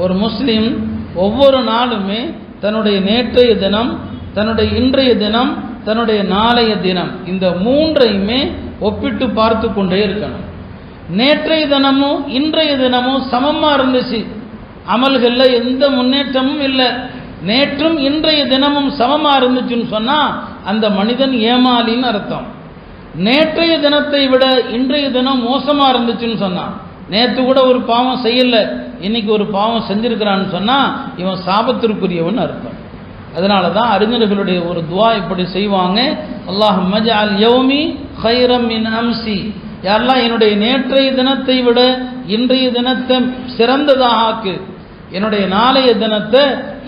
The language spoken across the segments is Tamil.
ஒரு முஸ்லீம் ஒவ்வொரு நாளுமே தன்னுடைய நேற்றைய தினம், தன்னுடைய இன்றைய தினம், தன்னுடைய நாளைய தினம், இந்த மூன்றையுமே ஒப்பிட்டு பார்த்து கொண்டே இருக்கணும். நேற்றைய தினமும் இன்றைய தினமும் சமமாக இருந்துச்சு, அமல்களில் எந்த முன்னேற்றமும் இல்லை. நேற்றும் இன்றைய தினமும் சமமாக இருந்துச்சுன்னு சொன்னால் அந்த மனிதன் ஏமாலின்னு அர்த்தம். நேற்றைய தினத்தை விட இன்றைய தினம் மோசமாக இருந்துச்சுன்னு சொன்னான், நேற்று கூட ஒரு பாவம் செய்யலை, இன்னைக்கு ஒரு பாவம் செஞ்சிருக்கிறான்னு சொன்னால் இவன் சாபத்திற்குரியவன் அர்த்தம். அதனால தான் அறிஞர்களுடைய ஒரு துவா இப்படி செய்வாங்க, அல்லாஹும்ம ஜஅல் யௌமி கைரம் மின் அம்சி, யாரெல்லாம் என்னுடைய நேற்றைய தினத்தை விட இன்றைய தினத்தை சிறந்ததாக ஆக்கு, என்னுடைய நாளைய தினத்தை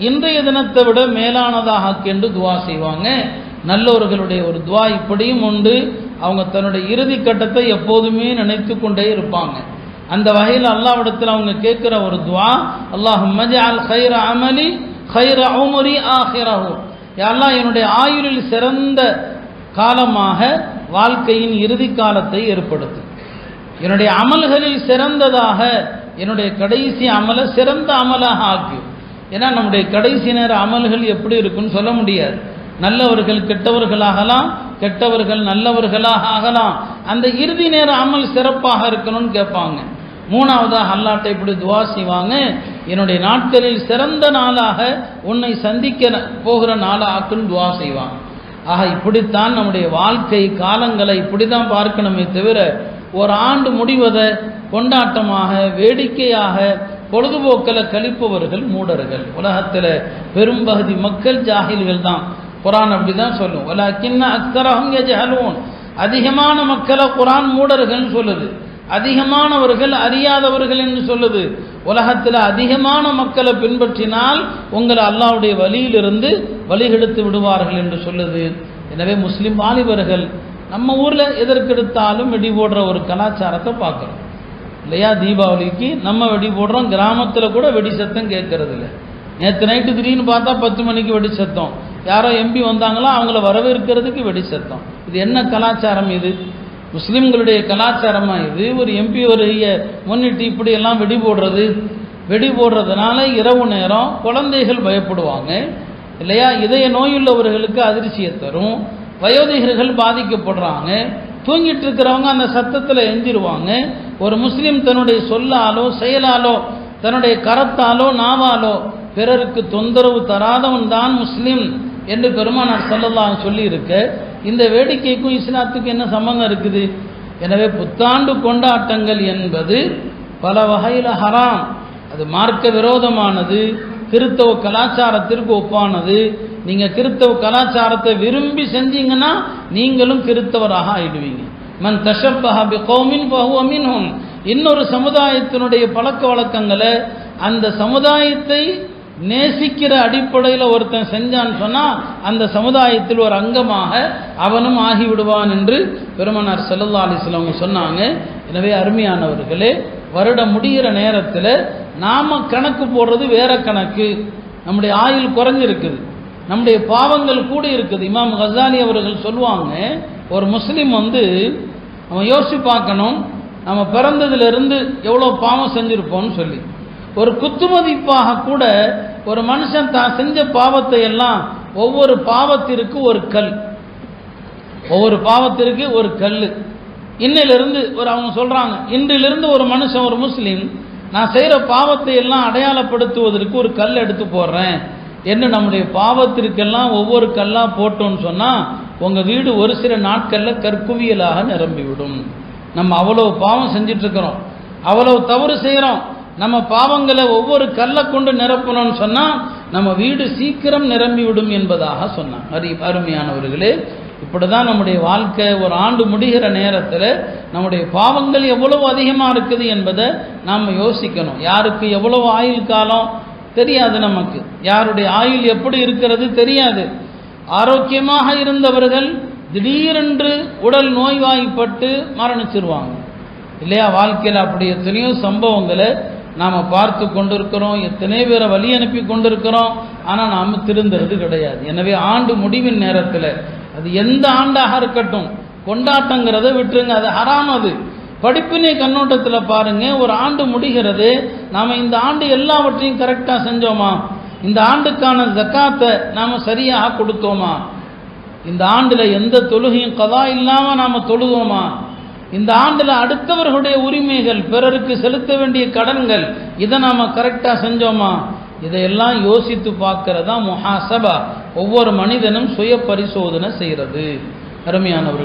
இன்றைய தினத்தை விட மேலானதாக ஆக்கு என்று துவா செய்வாங்க. நல்லவர்களுடைய ஒரு துவா இப்படியும் உண்டு. அவங்க தன்னுடைய இறுதி கட்டத்தை எப்போதுமே நினைத்து கொண்டே இருப்பாங்க. அந்த வகையில் அல்லாஹ்விடத்தில் அவங்க கேட்கிற ஒரு துவா, அல்லாஹும்ம ஜஅல் கைர அமலி கைர உம்ரி ஆஹிரஹு, யா அல்லாஹ் என்னுடைய ஆயுளில் சிறந்த காலமாக வாழ்க்கையின் இறுதி காலத்தை ஏற்படுத்து, என்னுடைய அமல்களில் சிறந்ததாக என்னுடைய கடைசி அமலை சிறந்த அமலாக ஆக்கு. ஏன்னா நம்முடைய கடைசி நேர அமல்கள் எப்படி இருக்குன்னு சொல்ல முடியாது. நல்லவர்கள் கெட்டவர்களாகலாம், கெட்டவர்கள் நல்லவர்களாக ஆகலாம். அந்த இறுதி நேர அமல் சிறப்பாக இருக்கணும்னு கேட்பாங்க. மூணாவதாக அல்லாஹ்ட்ட இப்படி துவா செய்வாங்க, என்னுடைய நாட்களில் சிறந்த நாளாக உன்னை சந்திக்க போகிற நாளாக ஆக்குன்னு துவா செய்வாங்க. ஆக இப்படித்தான் நம்முடைய வாழ்க்கை காலங்களை இப்படி தான் பார்க்கணுமே தவிர ஒரு ஆண்டு முடிவதை கொண்டாட்டமாக வேடிக்கையாக பொழுதுபோக்கில் கழிப்பவர்கள் மூடர்கள். உலகத்தில் பெரும்பகுதி மக்கள் ஜாஹில்கள் தான். குரான் அப்படி தான் சொல்லும், வலக்கின்ன அக்ஸரஹும் யஜஹலூன், அதிகமான மக்களை குரான் மூடர்கள்னு சொல்லுது, அதிகமானவர்கள் அறியாதவர்கள் என்று சொல்லுது. உலகத்தில் அதிகமான மக்களை பின்பற்றினால் உங்களை அல்லாஹ்வுடைய வழியிலிருந்து வழிகெடுத்து விடுவார்கள் என்று சொல்லுது. எனவே முஸ்லிம் வாலிபர்கள் நம்ம ஊரில் எதற்கெடுத்தாலும் வெடி போடுற ஒரு கலாச்சாரத்தை பார்க்குறோம் இல்லையா? தீபாவளிக்கு நம்ம வெடி போடுறோம், கிராமத்தில் கூட வெடி சத்தம் கேட்கறது இல்லை. நேற்று நைட்டு திடீர்னு பார்த்தா 10 மணிக்கு வெடி சத்தம், யாரோ எம்பி வந்தாங்களோ அவங்கள வரவேற்கிறதுக்கு வெடி சத்தம். இது என்ன கலாச்சாரம்? இது முஸ்லிம்களுடைய கலாச்சாரமா? இது ஒரு எம்பி வருகையை முன்னிட்டு இப்படியெல்லாம் வெடி போடுறது. வெடி போடுறதுனால இரவு நேரம் குழந்தைகள் பயப்படுவாங்க இல்லையா? இதய நோயுள்ளவர்களுக்கு அதிர்ச்சியை தரும், வயோதிகர்கள் பாதிக்கப்படுறாங்க, தூங்கிட்டு இருக்கிறவங்க அந்த சத்தத்தில் எந்திருவாங்க. ஒரு முஸ்லீம் தன்னுடைய சொல்லாலோ செயலாலோ தன்னுடைய கரத்தாலோ நாவாலோ பிறருக்கு தொந்தரவு தராதவன் தான் முஸ்லீம் என்று பெருமானார் ஸல்லல்லாஹு அலைஹி சொல்லி இருக்க, இந்த வேடிக்கைக்கும் இஸ்லாத்துக்கும் என்ன சம்பந்தம் இருக்குது? எனவே புத்தாண்டு கொண்டாட்டங்கள் என்பது பல வகையில் ஹராம், அது மார்க்க விரோதமானது, கிறிஸ்தவ கலாச்சாரத்திற்கு ஒப்பானது. நீங்கள் கிறிஸ்தவ கலாச்சாரத்தை விரும்பி செஞ்சீங்கன்னா நீங்களும் கிறிஸ்தவராக ஆயிடுவீங்க. மன் தஷப்பஹ பிகௌமின் ஃபஹுவ மின்ஹும், இன்னொரு சமுதாயத்தினுடைய பழக்க வழக்கங்களை அந்த சமுதாயத்தை நேசிக்கிற அடிப்படையில் ஒருத்தன் செஞ்சான்னு சொன்னால் அந்த சமுதாயத்தில் ஒரு அங்கமாக அவனும் ஆகிவிடுவான் என்று பெருமானார் ஸல்லல்லாஹு அலைஹி வஸல்லம் சொன்னாங்க. எனவே அருமையானவர்களே, வருடம் முடிகிற நேரத்தில் நாம் கணக்கு போடுறது வேற கணக்கு. நம்முடைய ஆயுள் குறைஞ்சிருக்குது, நம்முடைய பாவங்கள் கூட இருக்குது. இமாம் கஸாலி அவர்கள் சொல்லுவாங்க, ஒரு முஸ்லீம் அவன் யோசிச்சு பார்க்கணும், நம்ம பிறந்ததிலிருந்து எவ்வளோ பாவம் செஞ்சுருப்போம்னு சொல்லி. ஒரு குத்துமதிப்பாக கூட ஒரு மனுஷன் தான் செஞ்ச பாவத்தை எல்லாம் ஒவ்வொரு பாவத்திற்கு ஒரு கல், ஒவ்வொரு பாவத்திற்கு ஒரு கல். இன்னிலிருந்து அவங்க சொல்றாங்க, இன்றிலிருந்து ஒரு மனுஷன் ஒரு முஸ்லீம் நான் செய்கிற பாவத்தை எல்லாம் அடையாளப்படுத்துவதற்கு ஒரு கல் எடுத்து போடுறேன் என்று நம்முடைய பாவத்திற்கெல்லாம் ஒவ்வொரு கல்லாக போட்டோன்னு சொன்னால் உங்கள் வீடு ஒரு சில நாட்களில் கற்குவியலாக நிரம்பிவிடும். நம்ம அவ்வளோ பாவம் செஞ்சிட்ருக்கிறோம், அவ்வளோ தவறு செய்கிறோம். நம்ம பாவங்களை ஒவ்வொரு கல்லை கொண்டு நிரப்பணும்னு சொன்னால் நம்ம வீடு சீக்கிரம் நிரம்பிவிடும் என்பதாக சொன்னான். அருமையானவர்களே, இப்படி தான் நம்முடைய வாழ்க்கை. ஒரு ஆண்டு முடிகிற நேரத்தில் நம்முடைய பாவங்கள் எவ்வளவு அதிகமாக இருக்குது என்பதை நாம் யோசிக்கணும். யாருக்கு எவ்வளவு ஆயுள் காலம் தெரியாது, நமக்கு யாருடைய ஆயுள் எப்படி இருக்கிறது தெரியாது. ஆரோக்கியமாக இருந்தவர்கள் திடீரென்று உடல் நோய்வாய்ப்பட்டு மரணிச்சிருவாங்க இல்லையா? வாழ்க்கையில் அப்படி எத்தனையோ சம்பவங்களை நாம் பார்த்து கொண்டிருக்கிறோம், எத்தனை பேரை வழி அனுப்பி கொண்டிருக்கிறோம். ஆனால் நாம் திருந்துறது கிடையாது. எனவே ஆண்டு முடிவின் நேரத்தில் அது எந்த ஆண்டாக இருக்கட்டும் கொண்டாட்டங்கிறத விட்டுருங்க, அது ஹராம். அது படிப்பினை கண்ணோட்டத்தில் பாருங்க, ஒரு ஆண்டு முடிகிறது, நாம் இந்த ஆண்டு எல்லாவற்றையும் கரெக்டாக செஞ்சோமா, இந்த ஆண்டுக்கான ஜக்காத்தை நாம் சரியாக கொடுத்தோமா, இந்த ஆண்டில் எந்த தொழுகையும் கதா இல்லாமல் நாம் தொழுதோமா, இந்த ஆண்டில் அடுத்தவர்களுடைய உரிமைகள், பிறருக்கு செலுத்த வேண்டிய கடன்கள், இதை நாம் கரெக்டாக செஞ்சோமா, இதையெல்லாம் யோசித்து பார்க்கறதா முஹாசபா. ஒவ்வொரு மனிதனும் சுய பரிசோதனை செய்கிறது. அருமையானவர்கள்.